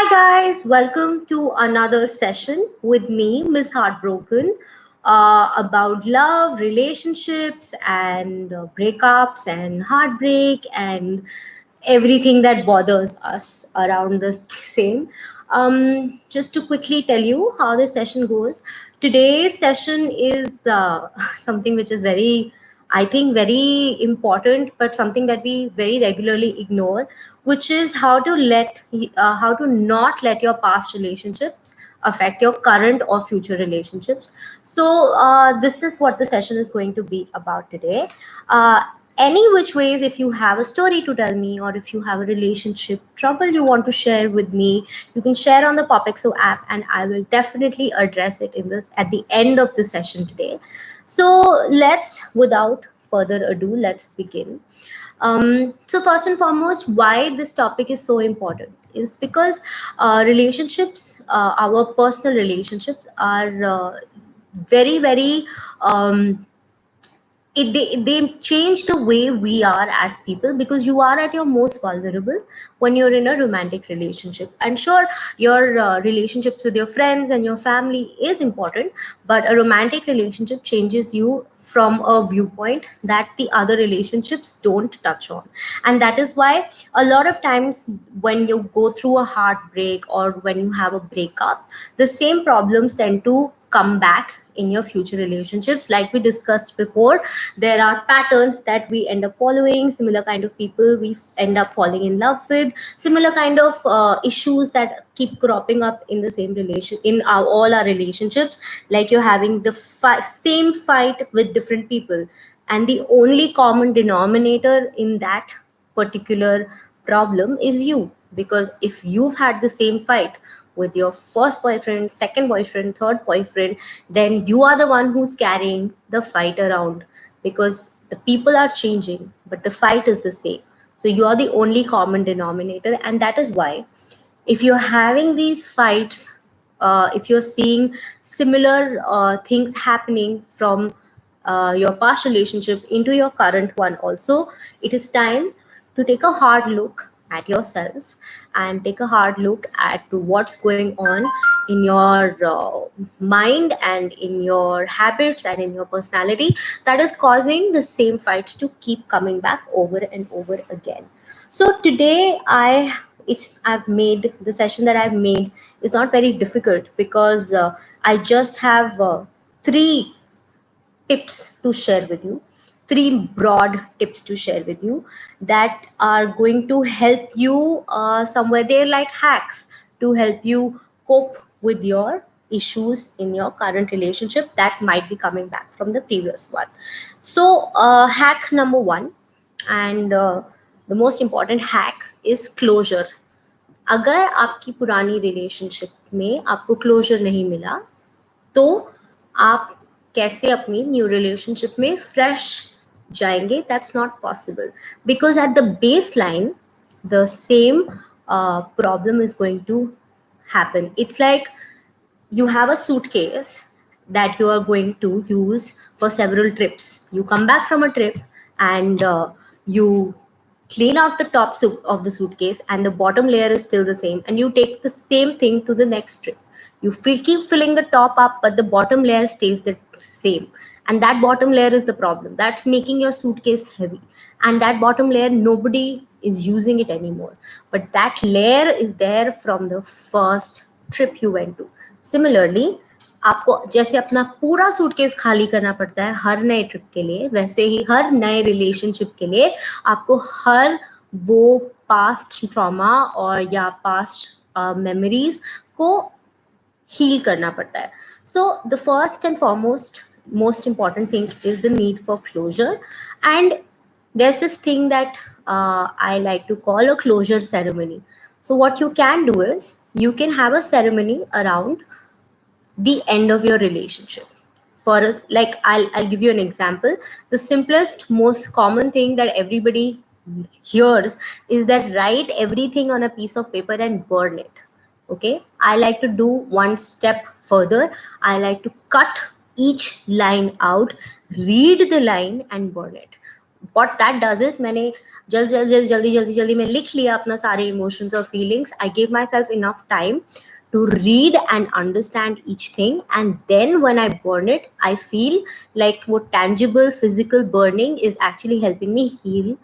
Hi guys, welcome to another session with me, Miss Heartbroken, about love, relationships, and breakups, and heartbreak, and everything that bothers us around the same. Just to quickly tell you how the session goes, today's session is something which is very, I think, very important, but something that we very regularly ignore, which is how to not let your past relationships affect your current or future relationships. So this is what the session is going to be about today. Any which ways, if you have a story to tell me, or if you have a relationship trouble you want to share with me, you can share on the POPxo app, and I will definitely address it in the at the end of the session today. So without further ado, let's begin. So first and foremost, why this topic is so important is because relationships, our personal relationships, are very they change the way we are as people, because you are at your most vulnerable when you're in a romantic relationship. And sure, your relationships with your friends and your family is important, but a romantic relationship changes you from a viewpoint that the other relationships don't touch on. And that is why a lot of times when you go through a heartbreak or when you have a breakup, the same problems tend to come back in your future relationships. Like we discussed before, there are patterns that we end up following, similar kind of people we end up falling in love with, similar kind of issues that keep cropping up in the same relation in all our relationships. Like you're having the same fight with different people, and the only common denominator in that particular problem is you. Because if you've had the same fight with your first boyfriend, second boyfriend, third boyfriend, then you are the one who's carrying the fight around, because the people are changing, but the fight is the same. So you are the only common denominator, and that is why if you're having these fights, if you're seeing similar things happening from your past relationship into your current one also, it is time to take a hard look at yourself and take a hard look at what's going on in your mind and in your habits and in your personality that is causing the same fights to keep coming back over and over again. So today I've made the session that I've made is not very difficult, because I just have three tips to share with you, three broad tips to share with you that are going to help you somewhere. They're like hacks to help you cope with your issues in your current relationship that might be coming back from the previous one. So, hack number one, and the most important hack is closure. अगर आपकी पुरानी relationship में आपको closure नहीं मिला, तो आप कैसे अपनी न्यू रिलेशनशिप में फ्रेश जाएंगे? That's not possible, because at the base line the same problem is going to happen. It's like you have a suitcase that you are going to use for several trips. You come back from a trip, and you clean out the top of the suitcase, and the bottom layer is still the same, and you take the same thing to the next trip. You keep filling the top up, but the bottom layer stays the same. And that bottom layer is the problem. That's making your suitcase heavy. And that bottom layer, nobody is using it anymore. But that layer is there from the first trip you went to. Similarly, आपको जैसे अपना पूरा suitcase खाली करना पड़ता है हर नए trip के लिए, वैसे ही हर नए रिलेशनशिप के लिए आपको हर वो पास्ट ट्रॉमा और या पास्ट मेमोरीज को हील करना पड़ता है. So the first and foremost most important thing is the need for closure. And there's this thing that I like to call a closure ceremony. So what you can do is you can have a ceremony around the end of your relationship. For like I'll give you an example. The simplest, most common thing that everybody hears is that write everything on a piece of paper and burn it. Okay, I like to do one step further. I like to cut each line out, read the line, and burn it. what that does is मैंने जल्दी में लिख लिया अपना सारे emotions और feelings. I gave myself enough time to read and understand each thing, and then when I burn it, I feel like what tangible physical burning is actually helping me heal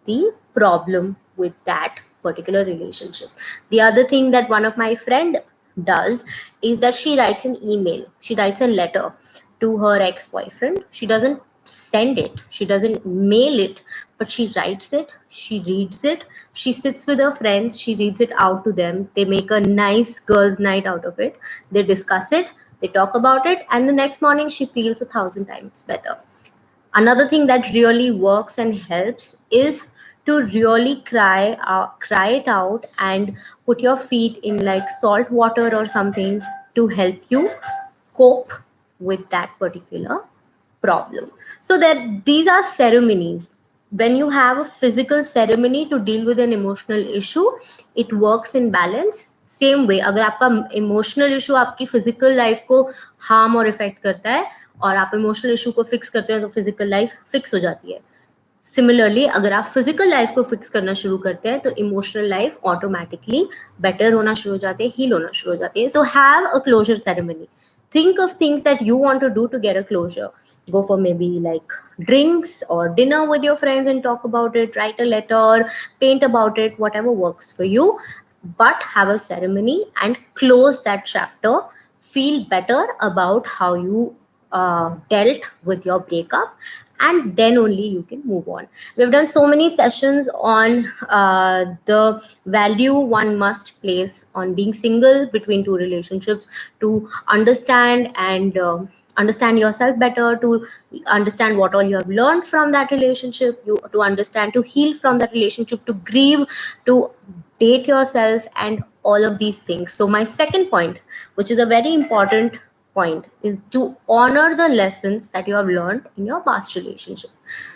the problem with that particular relationship. The other thing that one of my friend does is that she writes an email, she writes a letter to her ex-boyfriend. She doesn't send it, she doesn't mail it, but she writes it, she reads it, she sits with her friends, she reads it out to them, they make a nice girls night out of it, they discuss it, they talk about it, and the next morning she feels 1,000 times better. Another thing that really works and helps is to really cry it out and put your feet in like salt water or something to help you cope with that particular problem. So that these are ceremonies. When you have a physical ceremony to deal with an emotional issue, it works in balance. Same way अगर आपका emotional issue आपकी physical life को harm और effect करता है और आप emotional issue को फिक्स करते हैं तो फिजिकल लाइफ फिक्स हो जाती है. सिमिलरली अगर आप फिजिकल लाइफ को फिक्स करना शुरू करते हैं तो इमोशनल लाइफ ऑटोमेटिकली बेटर होना शुरू हो जाते हैं, हील होना शुरू हो जाती है. So have a closure ceremony. Think of things that you want to do to get a closure. Go for maybe like drinks or dinner with your friends and talk about it, write a letter, paint about it, whatever works for you, but have a ceremony and close that chapter. Feel better about how you dealt with your breakup, and then only you can move on. We've done so many sessions on the value one must place on being single between two relationships to understand and understand yourself better, to understand what all you have learned from that relationship, to understand, to heal from that relationship, to grieve, to date yourself, and all of these things. So my second point, which is a very important point, is to honor the lessons that you have learned in your past relationship.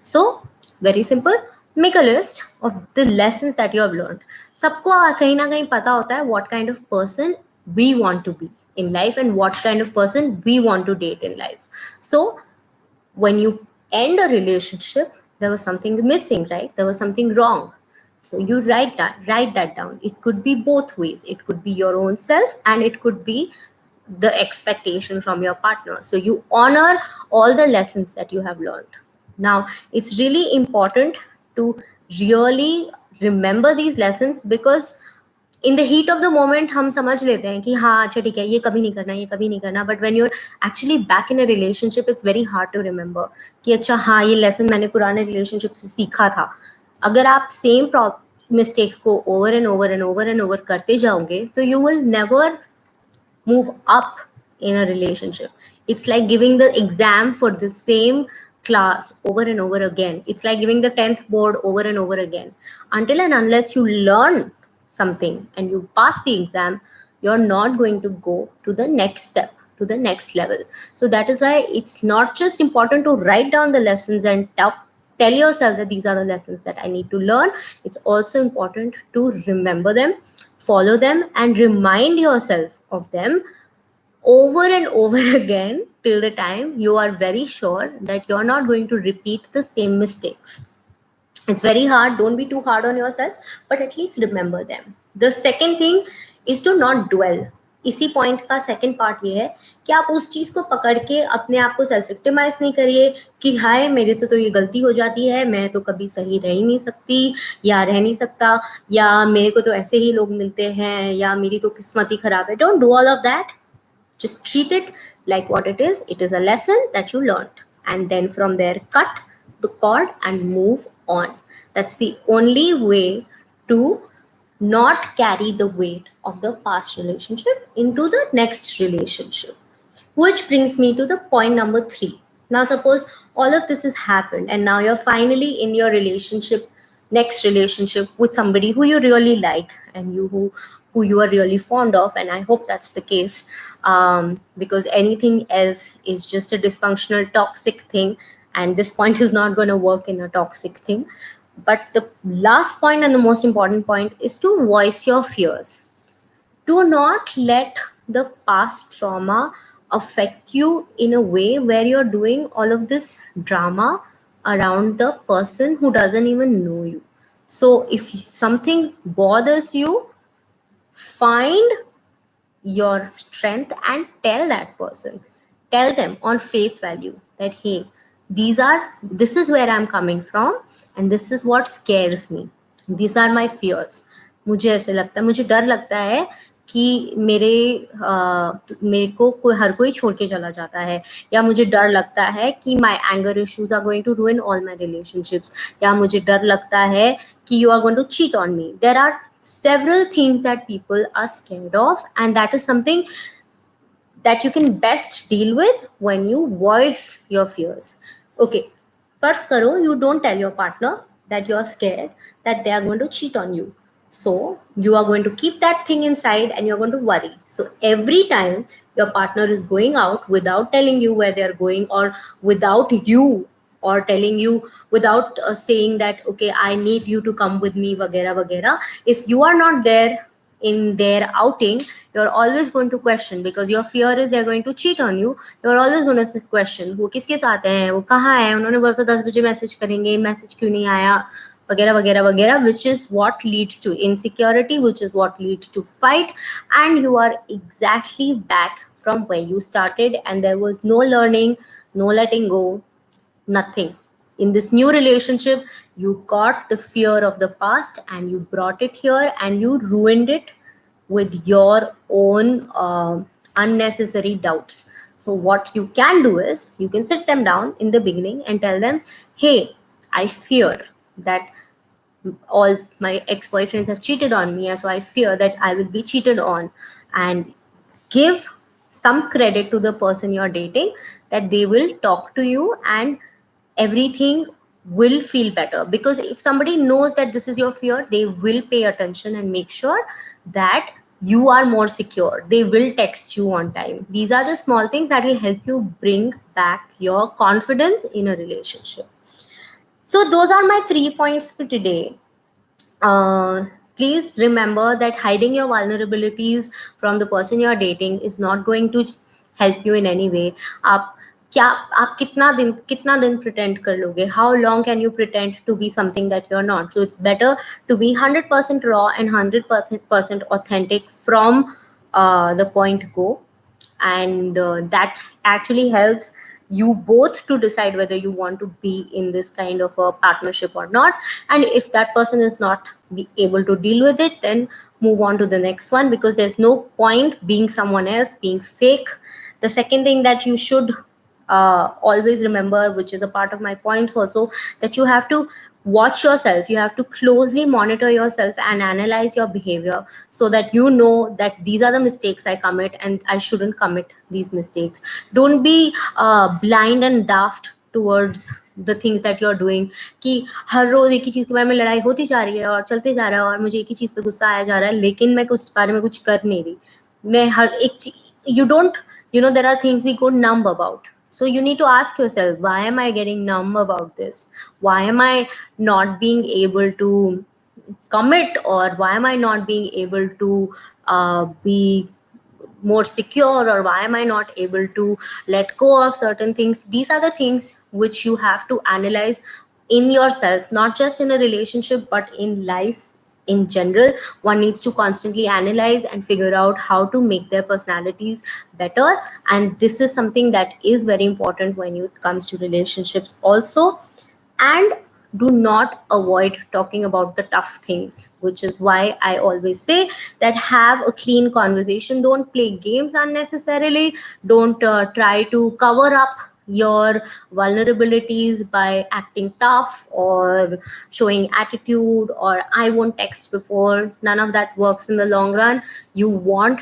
So very simple, make a list of the lessons that you have learned. सबको कहीं ना कहीं पता होता है what kind of person we want to be in life and what kind of person we want to date in life. So when you end a relationship, there was something missing, right? There was something wrong. So you write that down. It could be both ways. It could be your own self and it could be the expectation from your partner. So you honor all the lessons that you have learned. Now, it's really important to really remember these lessons, because in the heat of the moment हम समझ लेते हैं कि हाँ अच्छा ठीक है ये कभी नहीं करना, ये कभी नहीं करना, but when you are actually back in a relationship it's very hard to remember कि अच्छा हाँ ये लेसन मैंने पुराने रिलेशनशिप से सीखा था. अगर आप सेम मिस्टेक्स को over and over and over and over करते जाओगे तो you will never move up in a relationship. It's like giving the exam for the same class over and over again. It's like giving the 10th board over and over again. Until and unless you learn something and you pass the exam, you're not going to go to the next step, to the next level. So that is why it's not just important to write down the lessons and tell yourself that these are the lessons that I need to learn. It's also important to remember them, follow them, and remind yourself of them over and over again till the time you are very sure that you're not going to repeat the same mistakes. It's very hard, don't be too hard on yourself, but at least remember them. The second thing is to not dwell. इसी point का second part ये है कि आप उस चीज को पकड़ के अपने आप को सेल्फ विक्टिमाइज नहीं करिए कि हाय मेरे से तो ये गलती हो जाती है, मैं तो कभी सही रह ही नहीं सकती या रह नहीं सकता, या मेरे को तो ऐसे ही लोग मिलते हैं, या मेरी तो किस्मत ही खराब है. Don't do all of that. Just treat it like what it is. It is a lesson that you learned. And then from there, cut the cord and move on. That's the only way to not carry the weight of the past relationship into the next relationship. Which brings me to the point number 3. Now, suppose all of this has happened and now you're finally in your relationship, next relationship with somebody who you really like and who you are really fond of, and I hope that's the case, because anything else is just a dysfunctional, toxic thing, and this point is not going to work in a toxic thing. But the last point and the most important point is to voice your fears. Do not let the past trauma affect you in a way where you're doing all of this drama around the person who doesn't even know you. So if something bothers you, find your strength and tell that person, tell them on face value that hey, this is where I'm coming from, and this is what scares me, these are my fears. मुझे ऐसे लगता है, मुझे डर लगता है कि मेरे को हर कोई छोड़ के चला जाता है, या मुझे डर लगता है कि my anger issues are going to ruin all my relationships, या मुझे डर लगता है कि you are going to cheat on me. There are several things that people are scared of, and that is something that you can best deal with when you voice your fears. Okay, first karo, you don't tell your partner that you're scared that they are going to cheat on you. So you are going to keep that thing inside and you're going to worry. So every time your partner is going out without telling you where they're going, or without you, or telling you without saying that okay, I need you to come with me, vagera vagera, if you are not there in their outing, you're always going to question, because your fear is they're going to cheat on you. You're always going to question वो किसके साथ है, वो कहाँ है, उन्होंने बोला था 10 बजे मैसेज करेंगे, मैसेज क्यों नहीं आया, वगैरह वगैरह वगैरह, which is what leads to insecurity, which is what leads to fight, and you are exactly back from where you started, and there was no learning, no letting go, nothing. In this new relationship, you got the fear of the past and you brought it here and you ruined it with your own unnecessary doubts. So what you can do is you can sit them down in the beginning and tell them, hey, I fear that all my ex-boyfriends have cheated on me, and so I fear that I will be cheated on. And give some credit to the person you're dating, that they will talk to you and everything will feel better. Because if somebody knows that this is your fear, they will pay attention and make sure that you are more secure. They will text you on time. These are the small things that will help you bring back your confidence in a relationship. So those are my 3 points for today. uh, Please remember that hiding your vulnerabilities from the person you are dating is not going to help you in any way. आप क्या आप कितना दिन pretend कर लोगे? How long can you pretend to be something that you're not? So it's better to be 100% raw and 100% authentic from the point go, and that actually helps you both to decide whether you want to be in this kind of a partnership or not. And if that person is not be able to deal with it, then move on to the next one, because there's no point being someone else, being fake. The second thing that you should always remember, which is a part of my points also, that you have to watch yourself, you have to closely monitor yourself and analyze your behavior, so that you know that these are the mistakes I commit and I shouldn't commit these mistakes. Don't be blind and daft towards the things that you're doing, कि हर रोज एक ही चीज के बारे में लड़ाई होती जा रही है और चलते जा रहा है और मुझे एक ही चीज पे गुस्सा आया जा रहा है, लेकिन मैं कुछ बारे में कुछ कर नहीं रही. मैं हर एक you don't, there are things we go numb about. So you need to ask yourself, why am I getting numb about this? Why am I not being able to commit, or why am I not being able to be more secure, or why am I not able to let go of certain things? These are the things which you have to analyze in yourself, not just in a relationship but in life in general. One needs to constantly analyze and figure out how to make their personalities better, and this is something that is very important when it comes to relationships also. And do not avoid talking about the tough things, which is why I always say that have a clean conversation. Don't play games unnecessarily. Don't try to cover up your vulnerabilities by acting tough or showing attitude or I won't text before. None of that works in the long run. You want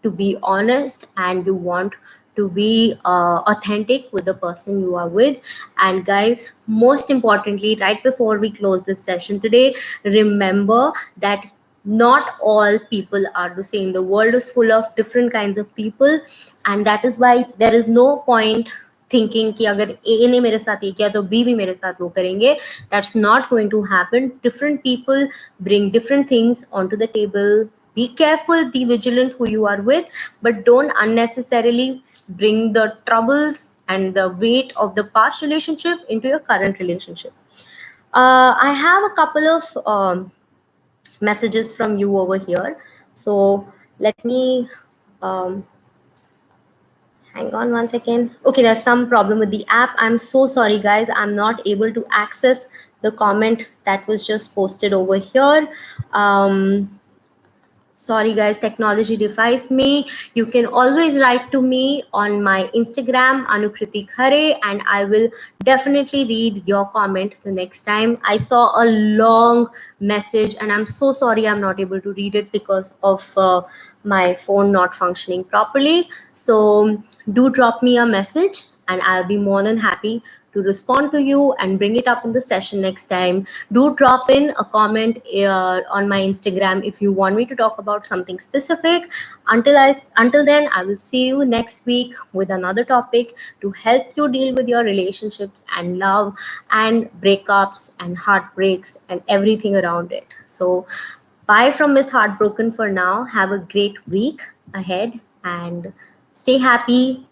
to be honest and you want to be authentic with the person you are with. And guys, most importantly, right before we close this session today, remember that not all people are the same. The world is full of different kinds of people, and that is why there is no point thinking कि अगर A ने मेरे साथ ये किया तो B भी मेरे साथ वो करेंगे. That's not going to happen. Different people bring different things onto the table. Be careful, be vigilant who you are with, but don't unnecessarily bring the troubles and the weight of the past relationship into your current relationship. I have a couple of messages from you over here. So let me um, hang on one second. Okay, there's some problem with the app. I'm so sorry, guys. I'm not able to access the comment that was just posted over here. Sorry guys, technology defies me. You can always write to me on my Instagram, Anukriti Khare, and I will definitely read your comment the next time. I saw a long message and I'm so sorry I'm not able to read it because of my phone not functioning properly. So do drop me a message and I'll be more than happy to respond to you and bring it up in the session next time. Do drop in a comment on my Instagram if you want me to talk about something specific. Until then, I will see you next week with another topic to help you deal with your relationships and love and breakups and heartbreaks and everything around it. So bye from Miss Heartbroken for now. Have a great week ahead and stay happy,